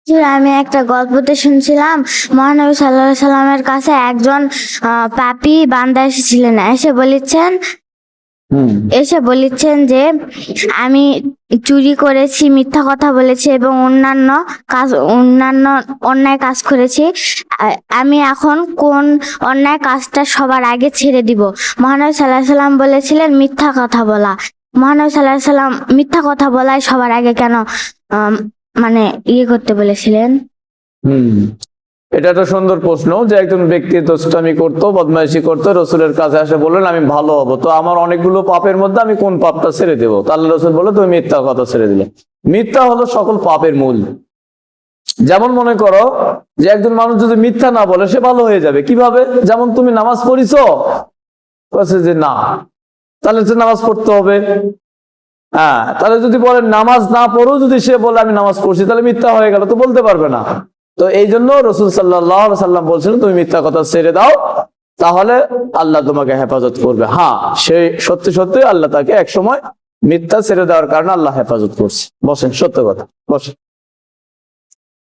আমি একটা গল্পতে শুনছিলাম, মহানবী সাল্লাল্লাহু আলাইহি সাল্লামের কাছে একজন পাপী বান্দা এসেছিলেন। এসে বলেছেন যে আমি চুরি করেছি, মিথ্যা কথা বলেছি এবং অন্যান্য অন্যায় কাজ করেছি। আমি এখন কোন অন্যায় কাজটা সবার আগে ছেড়ে দিব? মহানবী সাল্লাল্লাহু আলাইহি সাল্লাম বলেছিলেন মিথ্যা কথা বলা। মহানবী সাল্লাল্লাহু আলাইহি সাল্লাম মিথ্যা কথা বলাই সবার আগে কেন মানে করতে বলেছিলেন? এটা একটা সুন্দর প্রশ্ন, যে একজন ব্যক্তি দুষ্টামি করতো, বদমাইশি করতো, রসুলের কাছে এসে বললেন আমি ভালো হবো, তো আমার অনেকগুলো পাপের মধ্যে আমি কোন পাপটা ছেড়ে দেবো? তো আল্লাহ রসুল বললো তুমি মিথ্যা কথা ছেড়ে দিলে। মিথ্যা হলো সকল পাপের মূল। যেমন মনে করো যে একজন মানুষ যদি মিথ্যা না বলে সে ভালো হয়ে যাবে কিভাবে? যেমন তুমি নামাজ পড়িছো, যে না, তাহলে তো নামাজ পড়তে হবে। হ্যাঁ, তাহলে যদি বলে নামাজ না পড়ো, যদি সে বলে আমি নামাজ পড়ছি, তাহলে মিথ্যা হয়ে গেল, তো বলতে পারবে না। তো এই জন্য রসুল সাল্লাল্লাহু আলাইহি সাল্লাম বলছিলেন তুমি মিথ্যা কথা ছেড়ে দাও, তাহলে আল্লাহ তোমাকে হেফাজত করবে। হ্যাঁ, সে সত্যি সত্যি আল্লাহ তাকে একসময় মিথ্যা ছেড়ে দেওয়ার কারণে আল্লাহ হেফাজত করছে। বসেন, সত্য কথা, বসেন।